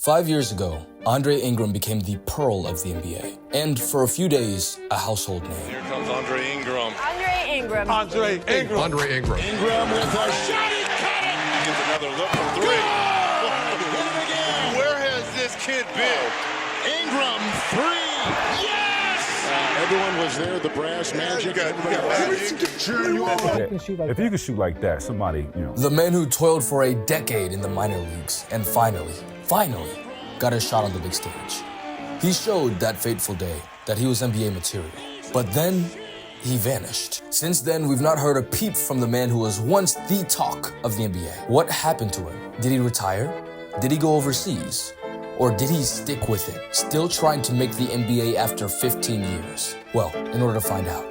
5 years ago, Andre Ingram became the pearl of the NBA, and for a few days, a household name. Here comes Andre Ingram. Andre Ingram. Andre Ingram. Andre Ingram. Ingram with a shot. He cut it. Gets another look from three. Hit it again. Where has this kid been? Ingram, three. Yes! Everyone was there, the brass magic. If you can shoot like that, somebody, The man who toiled for a decade in the minor leagues and finally got a shot on the big stage. He showed that fateful day that he was NBA material. But then, he vanished. Since then, we've not heard a peep from the man who was once the talk of the NBA. What happened to him? Did he retire? Did he go overseas? Or did he stick with it, still trying to make the NBA after 15 years? Well, in order to find out,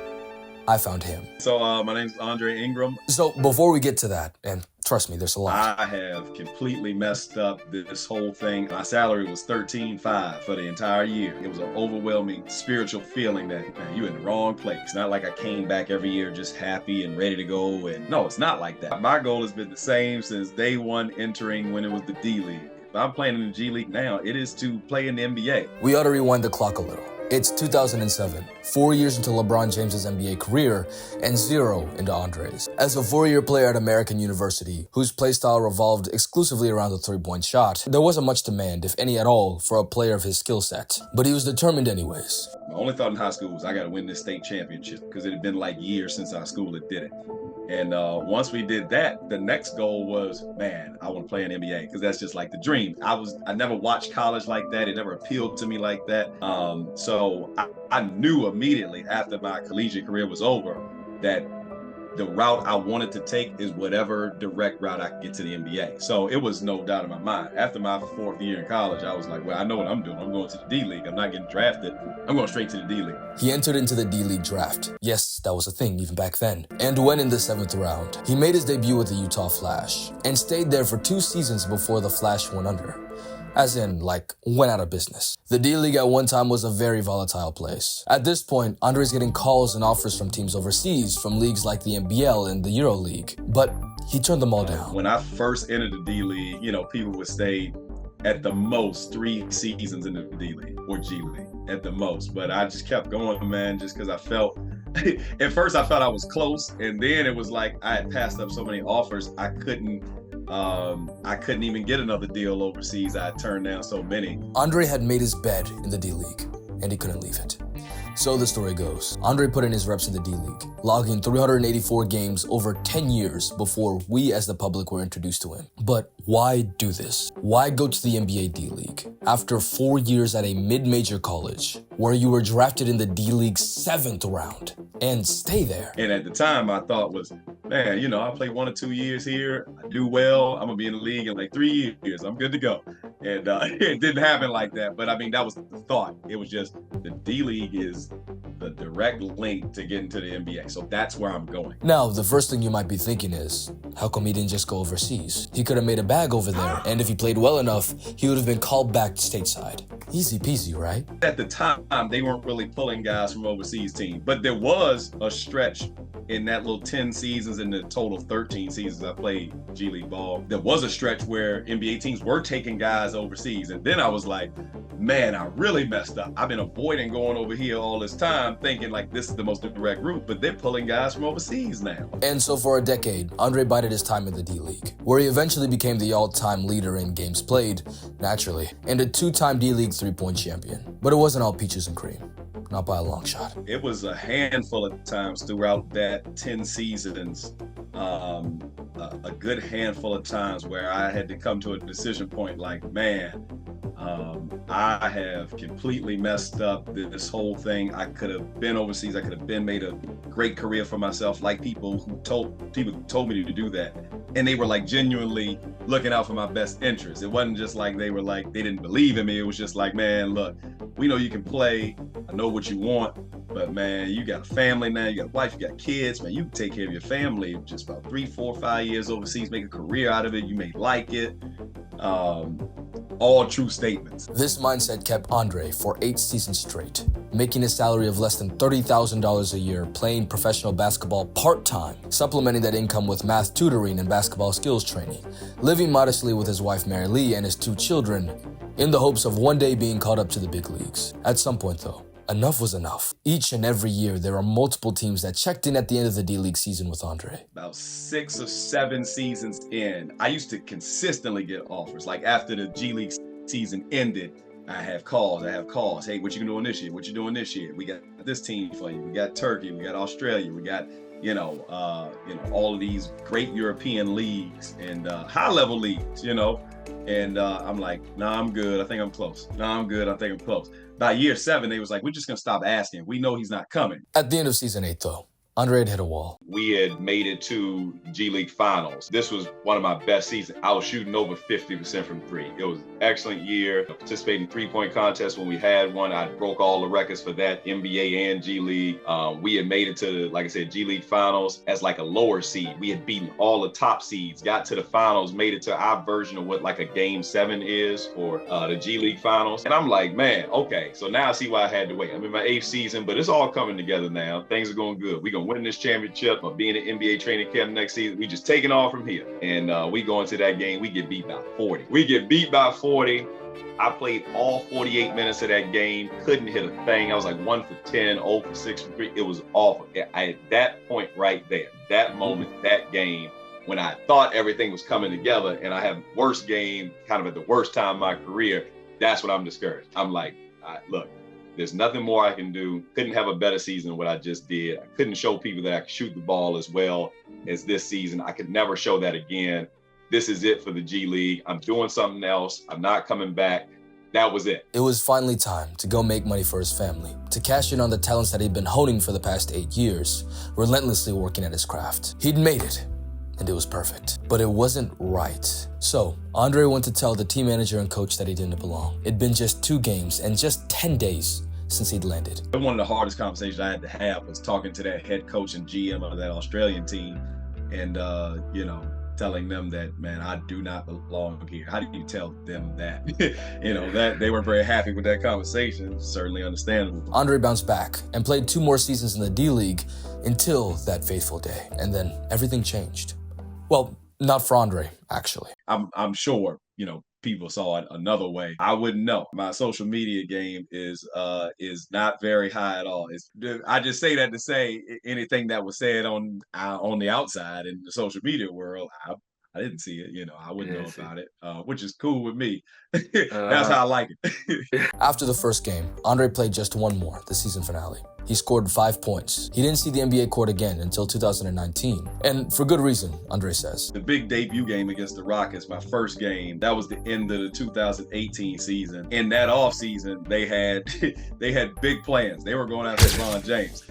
I found him. So my name's Andre Ingram. So before we get to that, and trust me, there's a lot. I have completely messed up this whole thing. My salary was $13,500 for the entire year. It was an overwhelming spiritual feeling that, man, you're in the wrong place. It's not like I came back every year just happy and ready to go. And no, it's not like that. My goal has been the same since day one entering when it was the D League. If I'm playing in the G League now, it is to play in the NBA. We ought to rewind the clock a little. It's 2007, 4 years into LeBron James's NBA career, and 0 into Andre's. As a 4-year player at American University, whose playstyle revolved exclusively around the three-point shot, there wasn't much demand, if any at all, for a player of his skill set. But he was determined anyways. My only thought in high school was I got to win this state championship because it had been like years since our school had did it. And once we did that, the next goal was, man, I want to play in NBA because that's just like the dream. I never watched college like that. It never appealed to me like that. So I knew immediately after my collegiate career was over that the route I wanted to take is whatever direct route I could get to the NBA. So it was no doubt in my mind. After my 4th year in college, I was like, well, I know what I'm doing. I'm going to the D League. I'm not getting drafted. I'm going straight to the D League. He entered into the D League draft. Yes, that was a thing even back then. And went in the 7th round. He made his debut with the Utah Flash and stayed there for 2 seasons before the Flash went under. As in, went out of business. The D-League at one time was a very volatile place. At this point, Andre's getting calls and offers from teams overseas, from leagues like the NBL and the Euro League. But he turned them all down. When I first entered the D-League, people would stay at the most 3 seasons in the D-League or G-League at the most. But I just kept going, man, just because I felt... At first, I felt I was close. And then it was like I had passed up so many offers, I couldn't even get another deal overseas. I turned down so many. Andre had made his bed in the D-League, and he couldn't leave it. So the story goes, Andre put in his reps in the D-League, logging 384 games over 10 years before we as the public were introduced to him. But why do this? Why go to the NBA D-League after 4 years at a mid-major college where you were drafted in the D-League's 7th round and stay there? And at the time, I thought was, man, I'll play 1 or 2 years here. I do well. I'm going to be in the league in like 3 years. I'm good to go. And it didn't happen like that. But that was the thought. It was just the D-League is the direct link to get into the NBA. So that's where I'm going. Now, the first thing you might be thinking is, how come he didn't just go overseas? He could have made a bag over there. And if he played well enough, he would have been called back stateside. Easy peasy, right? At the time, they weren't really pulling guys from overseas teams. But there was a stretch in that little 10 seasons and the total 13 seasons I played G League ball. There was a stretch where NBA teams were taking guys overseas. And then I was like, man, I really messed up. I've been avoiding going over here all this time thinking like this is the most direct route, but they're pulling guys from overseas now. And so for a decade, Andre bided his time in the D-League, where he eventually became the all-time leader in games played, naturally, and a 2-time D-League three-point champion. But it wasn't all peaches and cream. Not by a long shot. It was a handful of times throughout that 10 seasons, a good handful of times where I had to come to a decision point like, man, I have completely messed up this whole thing. I could have been overseas. I could have made a great career for myself, like people who told me to do that. And they were like genuinely looking out for my best interest. It wasn't just like they didn't believe in me. It was just like, man, look, we know you can play. I know what you want, but man, you got a family now. You got a wife, you got kids, man. You can take care of your family just about 3, 4, 5 years overseas, make a career out of it. You may like it. All true statements. This mindset kept Andre for 8 seasons straight, making a salary of less than $30,000 a year playing professional basketball part-time, supplementing that income with math tutoring and basketball skills training, living modestly with his wife Mary Lee and his 2 children in the hopes of one day being called up to the big leagues. At some point though, enough was enough. Each and every year, there are multiple teams that checked in at the end of the D-League season with Andre. About 6 or 7 seasons in, I used to consistently get offers. Like after the G League season ended, I have calls. Hey, what you doing this year? What you doing this year? We got this team for you. We got Turkey. We got Australia. We got, all of these great European leagues and high-level leagues, And I'm like, nah, I'm good. I think I'm close. Nah, I'm good. I think I'm close. By year 7, they was like, we're just going to stop asking. We know he's not coming. At the end of season 8, though, Andre had hit a wall. We had made it to G League finals. This was one of my best seasons. I was shooting over 50% from 3. It was an excellent year. I participated in 3-point contests when we had one. I broke all the records for that, NBA and G League. We had made it to, like I said, G League finals as like a lower seed. We had beaten all the top seeds, got to the finals, made it to our version of what like a game 7 is for the G League finals. And I'm like, man, okay. So now I see why I had to wait. I'm in my 8th season, but it's all coming together now. Things are going good. We're going to win this championship or be in the NBA training camp next season. We just taking off from here. And we go into that game, we get beat by 40. I played all 48 minutes of that game, couldn't hit a thing. I was like 1 for 10, 0 for 6 from 3. It was awful. At that point right there, that moment, that game, when I thought everything was coming together and I had worst game kind of at the worst time of my career, that's when I'm discouraged. I'm like, look, there's nothing more I can do. Couldn't have a better season than what I just did. I couldn't show people that I could shoot the ball as well as this season. I could never show that again. This is it for the G League. I'm doing something else. I'm not coming back. That was it. It was finally time to go make money for his family, to cash in on the talents that he'd been honing for the past 8 years, relentlessly working at his craft. He'd made it, and it was perfect. But it wasn't right. So, Andre went to tell the team manager and coach that he didn't belong. It'd been just 2 games and just 10 days since he'd landed. One of the hardest conversations I had to have was talking to that head coach and GM of that Australian team and, telling them that, man, I do not belong here. How do you tell them that? That they weren't very happy with that conversation. Certainly understandable. Andre bounced back and played 2 more seasons in the D-League until that fateful day. And then everything changed. Well, not for Andre, actually. I'm sure, people saw it another way. I wouldn't know. My social media game is not very high at all. I just say that to say anything that was said on the outside in the social media world, I didn't see it. I wouldn't know about it, which is cool with me. That's how I like it. After the first game, Andre played just 1 more, the season finale. He scored 5 points. He didn't see the NBA court again until 2019. And for good reason, Andre says. The big debut game against the Rockets, my first game, that was the end of the 2018 season. In that offseason, they had big plans. They were going after LeBron James.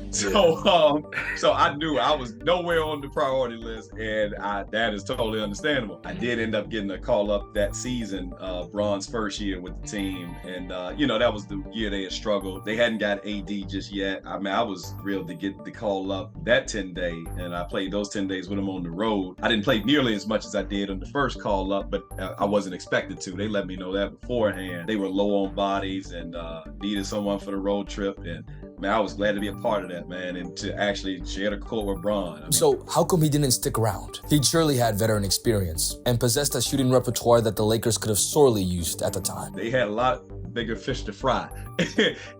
So I knew I was nowhere on the priority list, and that is totally understandable. I did end up getting a call up that season, Bron's first year with the team. And, that was the year they had struggled. They hadn't got AD just yet. I was thrilled to get the call up that 10-day, and I played those 10 days with them on the road. I didn't play nearly as much as I did on the first call up, but I wasn't expected to. They let me know that beforehand. They were low on bodies and needed someone for the road trip, and I was glad to be a part of that, man, and to actually share the court with Bron. So how come he didn't stick around? He'd surely had veteran experience and possessed a shooting repertoire that the Lakers could have sorely used at the time. They had a lot bigger fish to fry.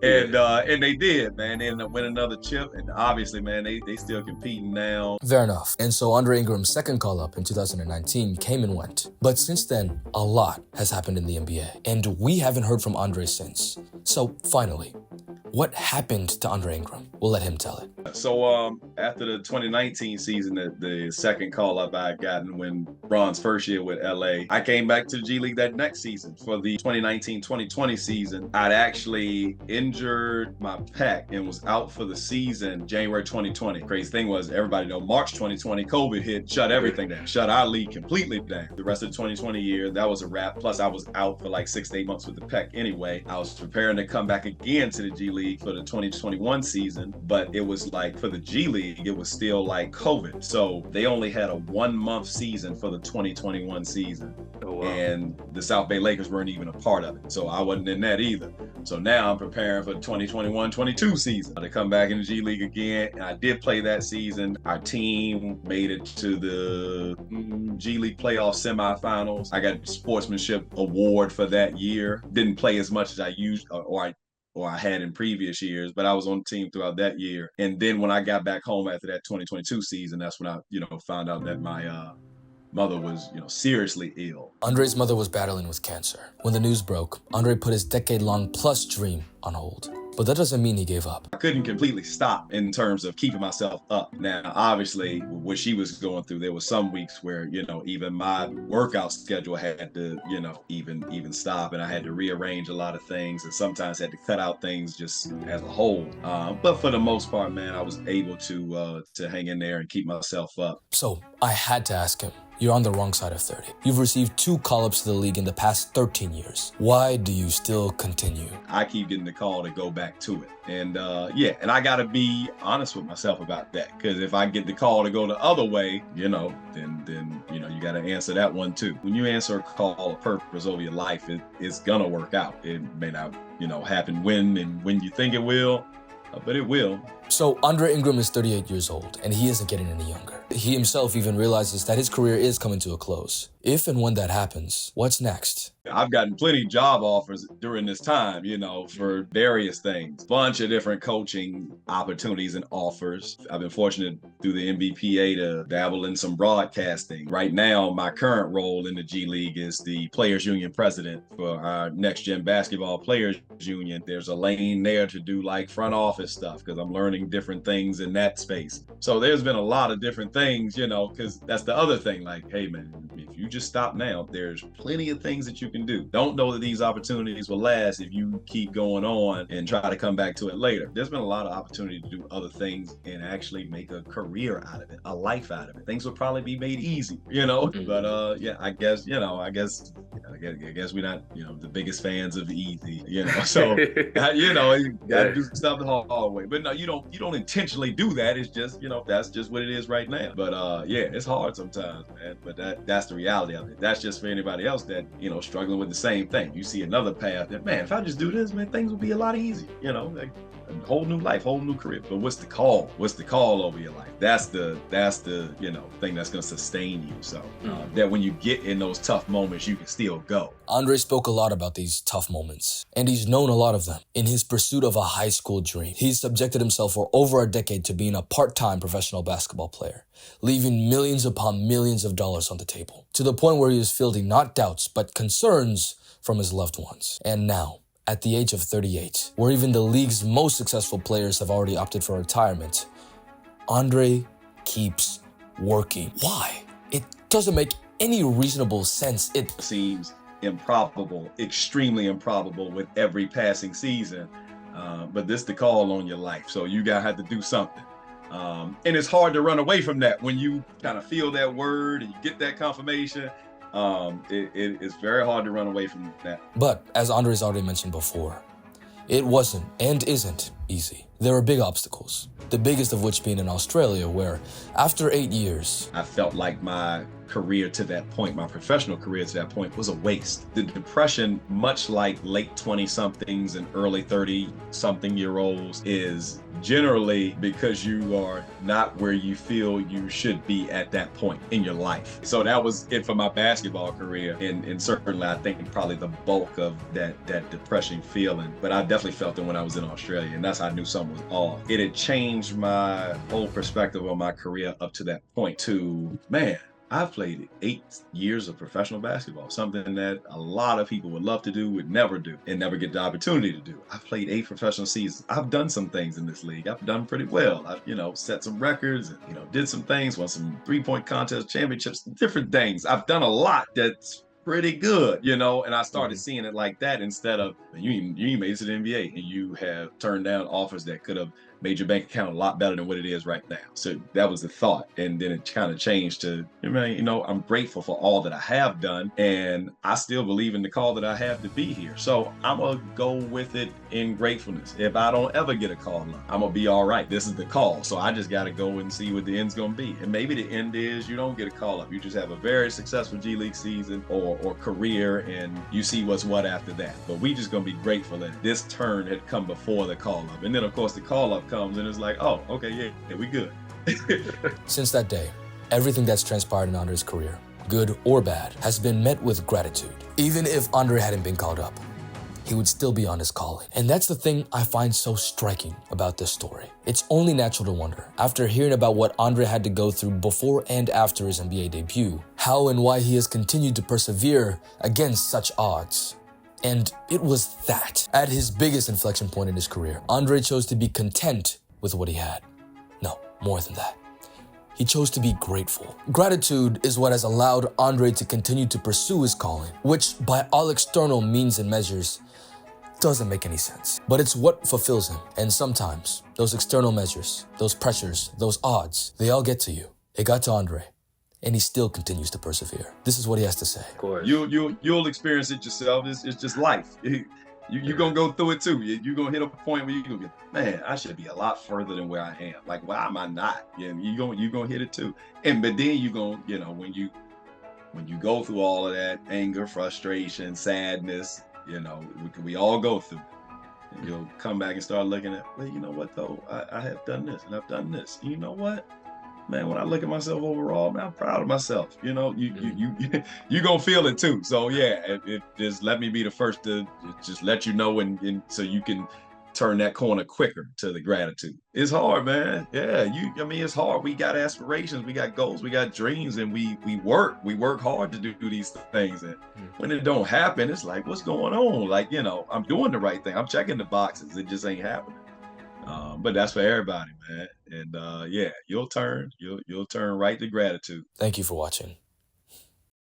and they did, man. They ended up winning another chip, and obviously, man, they still competing now. Fair enough. And so Andre Ingram's second call-up in 2019 came and went. But since then, a lot has happened in the NBA, and we haven't heard from Andre since. So finally, what happened to Andre Ingram? We'll let him tell it. So after the 2019 season, the second call-up I had gotten when Bron's first year with LA, I came back to the G League that next season. For the 2019-2020 season, I'd actually injured my pec and was out for the season January 2020. Crazy thing was, everybody know, March 2020, COVID hit, shut everything down, shut our league completely down. The rest of the 2020 year, that was a wrap. Plus, I was out for like 6 to 8 months with the pec anyway. I was preparing to come back again to the G League League for the 2021 season, but it was like for the G League, it was still like COVID. So they only had a 1-month season for the 2021 season. Oh, wow. And the South Bay Lakers weren't even a part of it. So I wasn't in that either. So now I'm preparing for the 2021-22 season to come back in the G League again. And I did play that season. Our team made it to the G League playoff semifinals. I got a sportsmanship award for that year. Didn't play as much as I used or I had in previous years, but I was on the team throughout that year. And then when I got back home after that 2022 season, that's when I, found out that my mother was, seriously ill. Andre's mother was battling with cancer. When the news broke, Andre put his decade-long plus dream on hold. But that doesn't mean he gave up. I couldn't completely stop in terms of keeping myself up. Now, obviously, what she was going through, there were some weeks where, even my workout schedule had to, even stop, and I had to rearrange a lot of things, and sometimes had to cut out things just as a whole. But for the most part, man, I was able to hang in there and keep myself up. So I had to ask him, you're on the wrong side of 30. You've received 2 call-ups to the league in the past 13 years. Why do you still continue? I keep getting the call to go back to it. And and I gotta be honest with myself about that. Because if I get the call to go the other way, then you gotta answer that one too. When you answer a call of purpose over your life, it's gonna work out. It may not, happen when you think it will, but it will. So Andre Ingram is 38 years old, and he isn't getting any younger. He himself even realizes that his career is coming to a close. If and when that happens, what's next? I've gotten plenty of job offers during this time, for various things. Bunch of different coaching opportunities and offers. I've been fortunate through the NBPA to dabble in some broadcasting. Right now, my current role in the G League is the Players Union president for our Next Gen Basketball Players Union. There's a lane there to do like front office stuff because I'm learning different things in that space. So there's been a lot of different things, because that's the other thing. Like, hey, man, if you just stop now, there's plenty of things that you can do. Don't know that these opportunities will last if you keep going on and try to come back to it later. There's been a lot of opportunity to do other things and actually make a career out of it, a life out of it. Things will probably be made easy, But I guess we're not, the biggest fans of easy, So you gotta do stuff the hard way. But no, you don't intentionally do that. It's just, that's just what it is right now. But it's hard sometimes, man. But that's the reality of it. That's just for anybody else that, struggling with the same thing. You see another path that, man, if I just do this, man, things will be a lot easier, like a whole new life, whole new career. But what's the call? What's the call over your life? That's the thing that's going to sustain you. So that when you get in those tough moments, you can still go. Andre spoke a lot about these tough moments, and he's known a lot of them. In his pursuit of a high school dream, he's subjected himself for over a decade to being a part-time professional basketball player, leaving millions upon millions of dollars on the table, to the point where he was fielding not doubts, but concerns from his loved ones. And now, at the age of 38, where even the league's most successful players have already opted for retirement, Andre keeps working. Why? It doesn't make any reasonable sense. It seems improbable, extremely improbable with every passing season. But this is the call on your life. So you gotta have to do something. And it's hard to run away from that when you kind of feel that word and you get that confirmation. It's very hard to run away from that. But as Andre's already mentioned before, it wasn't and isn't easy. There were big obstacles, the biggest of which being in Australia, where after 8 years, I felt like my career to that point, my professional career to that point, was a waste. The depression, much like late 20-somethings and early 30-something-year-olds, is generally because you are not where you feel you should be at that point in your life. So that was it for my basketball career, and certainly I think probably the bulk of that depression feeling. But I definitely felt it when I was in Australia, and that's how I knew something was off. It had changed my whole perspective on my career up to that point to, man, I've played 8 years of professional basketball, something that a lot of people would love to do, would never do, and never get the opportunity to do. I've played 8 professional seasons. I've done some things in this league. I've done pretty well. I've, set some records and, did some things, won some 3-point contest championships, different things. I've done a lot that's pretty good, and I started seeing it like that instead of, you made it to the NBA and you have turned down offers that could have made your bank account a lot better than what it is right now. So that was the thought. And then it kind of changed to, I'm grateful for all that I have done. And I still believe in the call that I have to be here. So I'm going to go with it in gratefulness. If I don't ever get a call, I'm going to be all right. This is the call. So I just got to go and see what the end's going to be. And maybe the end is you don't get a call up. You just have a very successful G League season or career, and you see what's what after that. But we just going to be grateful that this turn had come before the call up. And then, of course, the call up comes and it's like, oh, okay, yeah, we good. Since that day, everything that's transpired in Andre's career, good or bad, has been met with gratitude. Even if Andre hadn't been called up, he would still be on his calling. And that's the thing I find so striking about this story. It's only natural to wonder, after hearing about what Andre had to go through before and after his NBA debut, how and why he has continued to persevere against such odds. And it was that. At his biggest inflection point in his career, Andre chose to be content with what he had. No, more than that. He chose to be grateful. Gratitude is what has allowed Andre to continue to pursue his calling, which by all external means and measures doesn't make any sense. But it's what fulfills him. And sometimes those external measures, those pressures, those odds, they all get to you. It got to Andre, and he still continues to persevere. This is what he has to say. Of course. You'll experience it yourself. It's just life. You're going to go through it too. You're going to hit a point where you're going to get, man, I should be a lot further than where I am. Like, why am I not? Yeah, you're going to hit it too. But then you're going to, when you go through all of that anger, frustration, sadness, we all go through it. And you'll come back and start looking at, well, you know what though? I have done this and I've done this. You know what? Man, when I look at myself overall, man, I'm proud of myself. You gonna feel it too. So yeah, it just let me be the first to just let you know, and so you can turn that corner quicker to the gratitude. It's hard, man. Yeah, it's hard. We got aspirations, we got goals, we got dreams, and we work hard to do these things. And when it don't happen, it's like, what's going on? Like, I'm doing the right thing. I'm checking the boxes. It just ain't happening. But that's for everybody, man. And yeah, you'll turn right to gratitude. Thank you for watching.